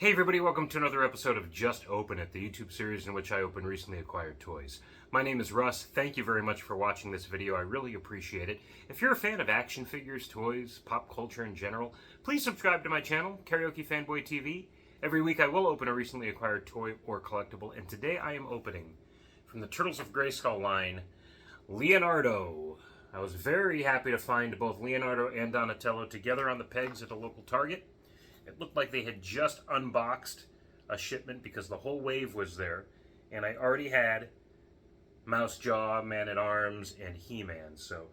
Hey everybody, welcome to another episode of Just Open It, the YouTube series in which I open recently acquired toys. My name is Russ. Thank you very much for watching this video. I really appreciate it. If you're a fan of action figures, toys, pop culture in general, please subscribe to my channel, Karaoke Fanboy TV. Every week I will open a recently acquired toy or collectible, and today I am opening, from the Turtles of Grayskull line, Leonardo. I was very happy to find both Leonardo and Donatello together on the pegs at a local Target. It looked like they had just unboxed a shipment because the whole wave was there. And I already had Mouse Jaw, Man-at-Arms, and He-Man. So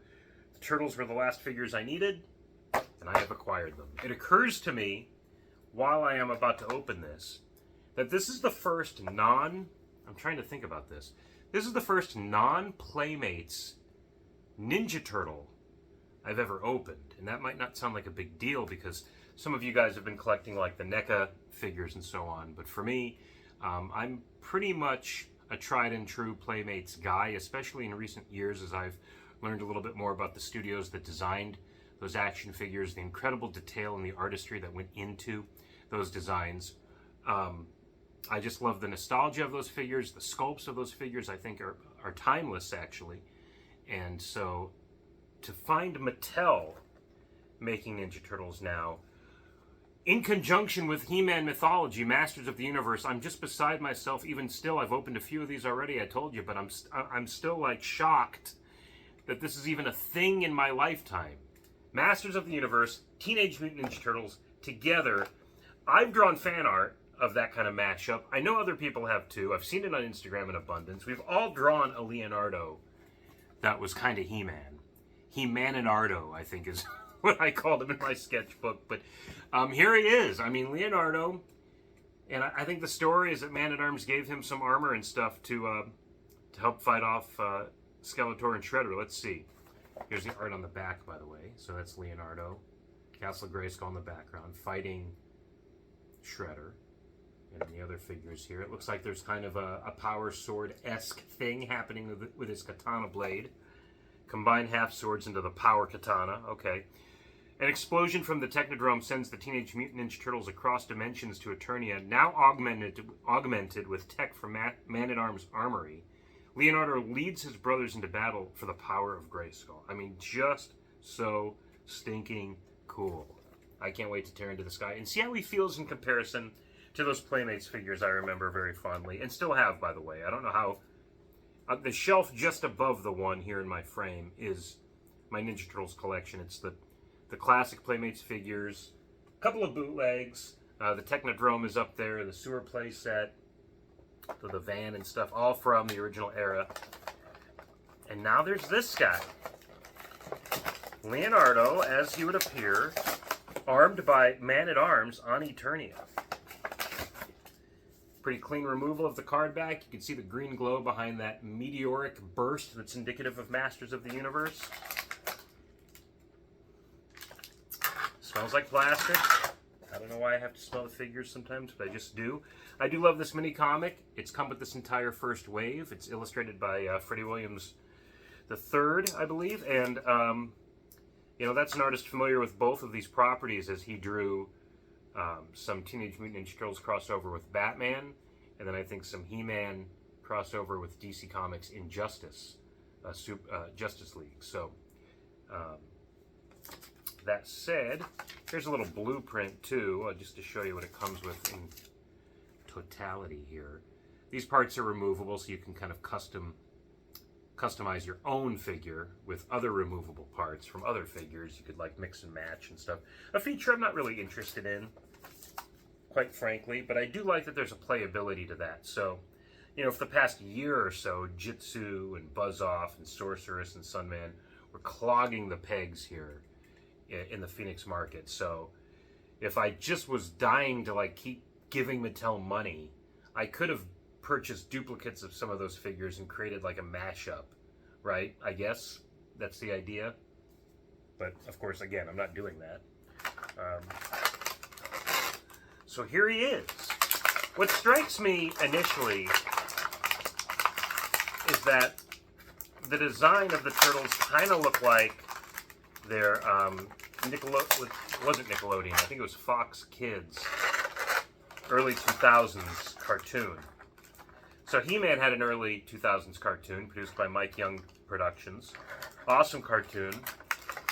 the Turtles were the last figures I needed, and I have acquired them. It occurs to me, while I am about to open this, that this is the first I'm trying to think about this. This is the first non-Playmates Ninja Turtle I've ever opened. And that might not sound like a big deal because some of you guys have been collecting like the NECA figures and so on, but for me, I'm pretty much a tried and true Playmates guy, especially in recent years as I've learned a little bit more about the studios that designed those action figures, the incredible detail and the artistry that went into those designs. I just love the nostalgia of those figures. The sculpts of those figures I think are timeless actually. And so to find Mattel making Ninja Turtles now, in conjunction with He-Man mythology, Masters of the Universe, I'm just beside myself. Even still, I've opened a few of these already, I told you, but I'm still like shocked that this is even a thing in my lifetime. Masters of the Universe, Teenage Mutant Ninja Turtles, together. I've drawn fan art of that kind of mashup. I know other people have too. I've seen it on Instagram in abundance. We've all drawn a Leonardo that was kind of He-Man. He-Man-and-Ardo, I think is what I called him in my sketchbook. But here he is. I mean, Leonardo, and I think the story is that Man-at-Arms gave him some armor and stuff to help fight off Skeletor and Shredder. Let's see. Here's the art on the back, by the way. So that's Leonardo, Castle Grayskull in the background, fighting Shredder. And then the other figures here. It looks like there's kind of a power sword-esque thing happening with his katana blade. Combine half swords into the power katana. Okay. An explosion from the Technodrome sends the Teenage Mutant Ninja Turtles across dimensions to Eternia, now augmented with tech from Man-at-Arms armory. Leonardo leads his brothers into battle for the power of Grayskull. I mean, just so stinking cool. I can't wait to tear into the sky and see how he feels in comparison to those Playmates figures I remember very fondly, and still have, by the way. I don't know how. The shelf just above the one here in my frame is my Ninja Turtles collection. It's the classic Playmates figures, a couple of bootlegs, the Technodrome is up there, the sewer play set, the van and stuff, all from the original era. And now there's this guy. Leonardo, as he would appear, armed by Man-at-Arms on Eternia. Pretty clean removal of the card back. You can see the green glow behind that meteoric burst that's indicative of Masters of the Universe. Smells like plastic. I don't know why I have to smell the figures sometimes, but I just do. I do love this mini comic. It's come with this entire first wave. It's illustrated by Freddie Williams III, I believe. And, you know, that's an artist familiar with both of these properties as he drew some Teenage Mutant Ninja Turtles crossover with Batman, and then I think some He-Man crossover with DC Comics Injustice, Justice League. So, that said, here's a little blueprint too, just to show you what it comes with in totality here. These parts are removable, so you can kind of customize your own figure with other removable parts from other figures. You could like mix and match and stuff. A feature I'm not really interested in, quite frankly, but I do like that there's a playability to that. So, you know, for the past year or so, Jitsu and Buzz-Off and Sorceress and Sunman were clogging the pegs here in the Phoenix market. So if I just was dying to like keep giving Mattel money, I could have purchased duplicates of some of those figures and created like a mashup, right? I guess that's the idea. But of course, again, I'm not doing that. So here he is. What strikes me initially is that the design of the turtles kind of look like they're it wasn't Nickelodeon, I think it was Fox Kids early 2000s cartoon. So He-Man had an early 2000s cartoon produced by Mike Young Productions. Awesome cartoon.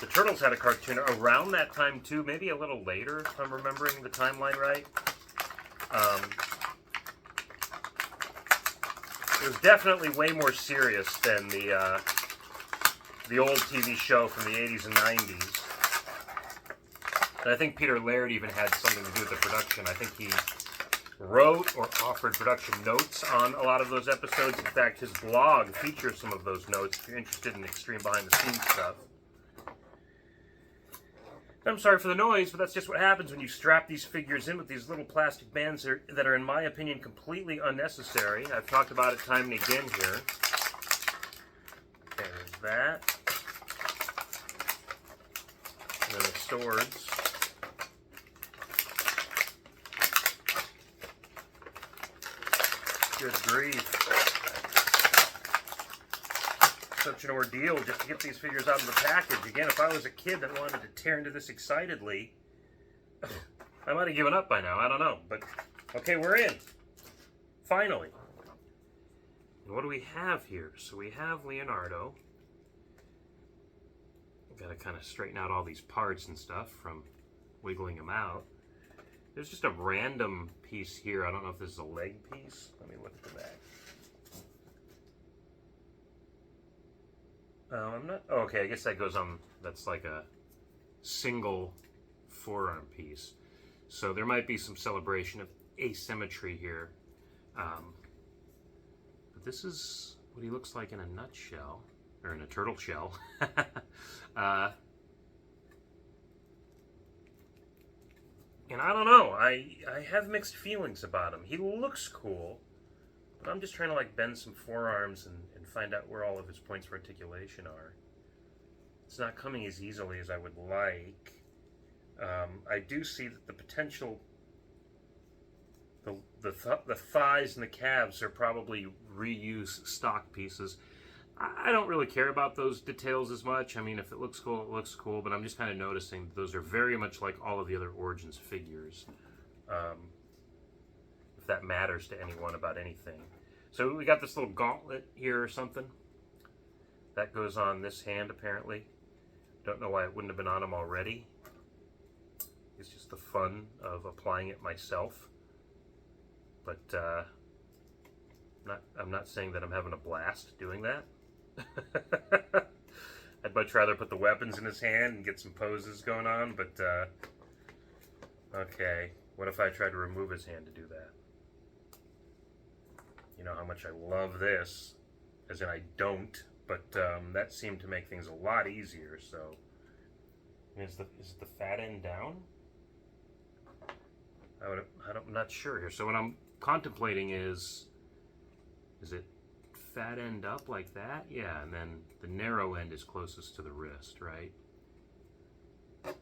The Turtles had a cartoon around that time too, maybe a little later if I'm remembering the timeline right. It was definitely way more serious than the old TV show from the 80s and 90s. And I think Peter Laird even had something to do with the production. I think he wrote or offered production notes on a lot of those episodes. In fact, his blog features some of those notes if you're interested in extreme behind-the-scenes stuff. I'm sorry for the noise, but that's just what happens when you strap these figures in with these little plastic bands that are, in my opinion, completely unnecessary. I've talked about it time and again here. There's that. And then the swords. Good grief. Such an ordeal just to get these figures out of the package. Again, if I was a kid that wanted to tear into this excitedly, I might have given up by now. I don't know. But, okay, we're in. Finally. And what do we have here? So we have Leonardo. We've got to kind of straighten out all these parts and stuff from wiggling them out. There's just a random piece here. I don't know if this is a leg piece. Let me look at the back. I'm not... Oh, okay, I guess that goes on... That's like a single forearm piece. So there might be some celebration of asymmetry here. But this is what he looks like in a nutshell. Or in a turtle shell. And I don't know, I have mixed feelings about him. He looks cool, but I'm just trying to like bend some forearms and find out where all of his points of articulation are. It's not coming as easily as I would like. I do see that the potential, the thighs and the calves are probably reuse stock pieces. I don't really care about those details as much. I mean, if it looks cool, it looks cool, but I'm just kind of noticing that those are very much like all of the other Origins figures. If that matters to anyone about anything. So we got this little gauntlet here or something. That goes on this hand, apparently. Don't know why it wouldn't have been on him already. It's just the fun of applying it myself. But I'm not saying that I'm having a blast doing that. I'd much rather put the weapons in his hand and get some poses going on, but okay, what if I tried to remove his hand to do that? You know how much I love this, as in I don't, but that seemed to make things a lot easier. So is the fat end down? I'm not sure here. So what I'm contemplating is it fat end up like that? Yeah, and then the narrow end is closest to the wrist, right? And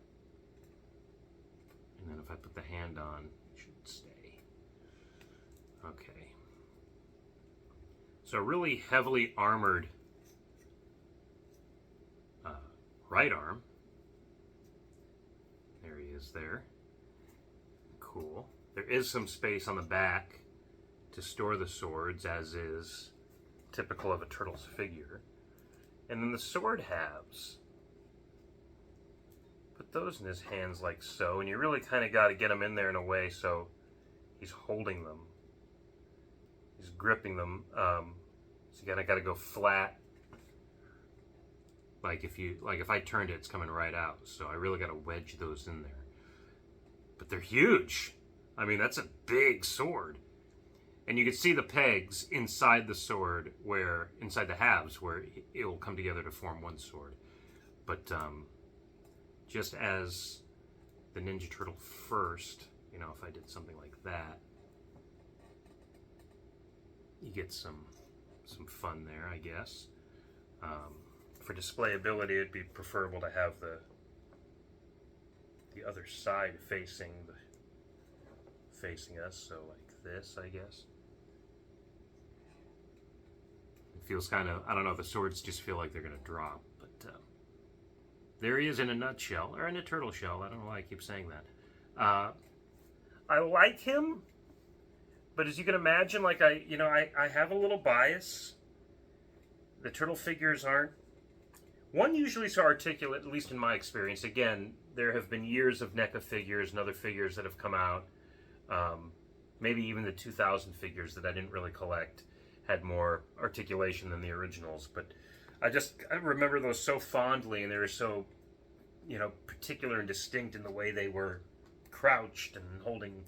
then if I put the hand on, it should stay. Okay. So really heavily armored right arm. There he is there. Cool. There is some space on the back to store the swords, as is typical of a Turtles figure. And then the sword halves. Put those in his hands like so, and you really kind of got to get him in there in a way so he's holding them. He's gripping them. So you got to go flat. Like if I turned it, it's coming right out. So I really got to wedge those in there. But they're huge. I mean, that's a big sword. And you can see the pegs inside the sword, inside the halves, where it will come together to form one sword. But just as the Ninja Turtle first, you know, if I did something like that, you get some fun there, I guess. For displayability, it'd be preferable to have the other side facing us, so like this, I guess. It feels kind of, I don't know, the swords just feel like they're going to drop, but there he is in a nutshell, or in a turtle shell. I don't know why I keep saying that. I like him. But as you can imagine, like I have a little bias. The turtle figures aren't one usually so articulate, at least in my experience. Again, there have been years of NECA figures and other figures that have come out. Maybe even the 2000 figures that I didn't really collect had more articulation than the originals. But I remember those so fondly, and they were so, particular and distinct in the way they were crouched and holding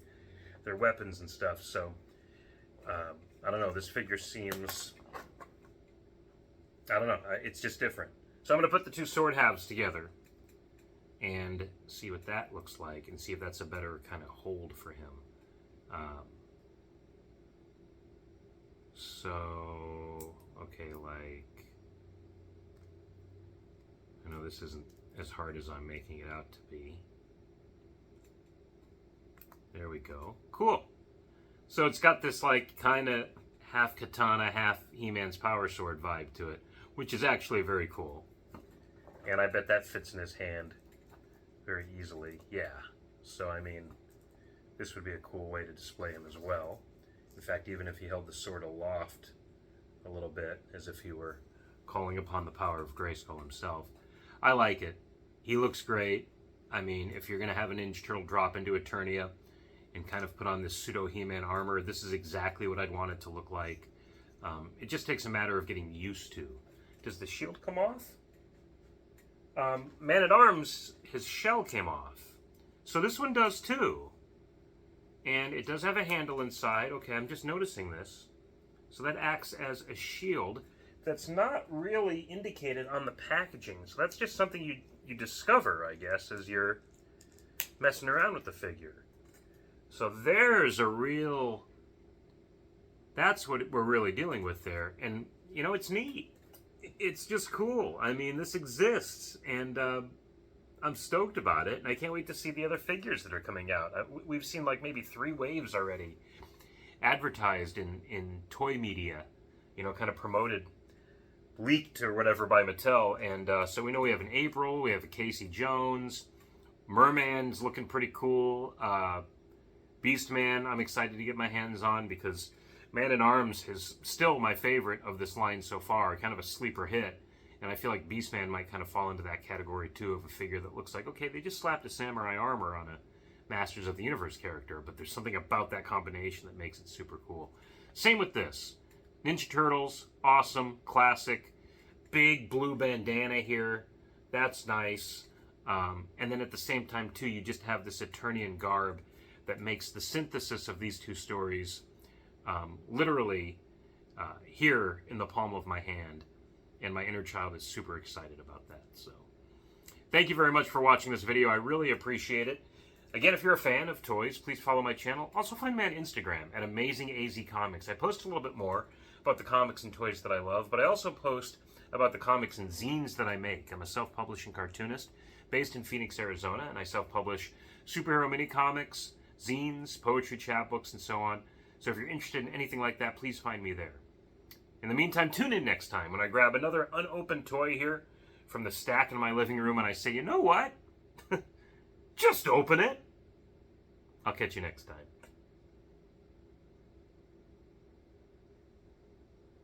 their weapons and stuff. So, I don't know, this figure seems, I don't know, it's just different. So I'm going to put the two sword halves together and see what that looks like, and see if that's a better kind of hold for him. Okay, like, I know this isn't as hard as I'm making it out to be. There we go. Cool. So it's got this like kind of half katana, half He-Man's power sword vibe to it, which is actually very cool. And I bet that fits in his hand very easily. Yeah. So I mean, this would be a cool way to display him as well. In fact, even if he held the sword aloft a little bit, as if he were calling upon the power of Grayskull himself. I like it. He looks great. I mean, if you're going to have a Ninja Turtle drop into Eternia and kind of put on this pseudo He-Man armor, this is exactly what I'd want it to look like. It just takes a matter of getting used to. Does the shield come off? Man-at-Arms, his shell came off. So this one does too. And it does have a handle inside. Okay, I'm just noticing this. So that acts as a shield that's not really indicated on the packaging. So that's just something you discover, I guess, as you're messing around with the figure. So there's a real... That's what we're really dealing with there. And, it's neat. It's just cool. I mean, this exists, and I'm stoked about it, and I can't wait to see the other figures that are coming out. We've seen like maybe 3 waves already advertised in toy media, kind of promoted, leaked or whatever by Mattel. And so we know we have an April, we have a Casey Jones, Merman's looking pretty cool, Beastman I'm excited to get my hands on, because Man-at-Arms is still my favorite of this line so far, kind of a sleeper hit. And I feel like Beastman might kind of fall into that category too, of a figure that looks like, okay, they just slapped a samurai armor on a Masters of the Universe character, but there's something about that combination that makes it super cool. Same with this. Ninja Turtles, awesome, classic. Big blue bandana here. That's nice. And then at the same time too, you just have this Eternian garb that makes the synthesis of these two stories literally here in the palm of my hand. And my inner child is super excited about that. So thank you very much for watching this video. I really appreciate it. Again, if you're a fan of toys, please follow my channel. Also find me on Instagram at AmazingAZComics. I post a little bit more about the comics and toys that I love, but I also post about the comics and zines that I make. I'm a self-publishing cartoonist based in Phoenix, Arizona, and I self-publish superhero mini comics, zines, poetry chapbooks, and so on. So if you're interested in anything like that, please find me there. In the meantime, tune in next time when I grab another unopened toy here from the stack in my living room and I say, you know what? Just open it. I'll catch you next time.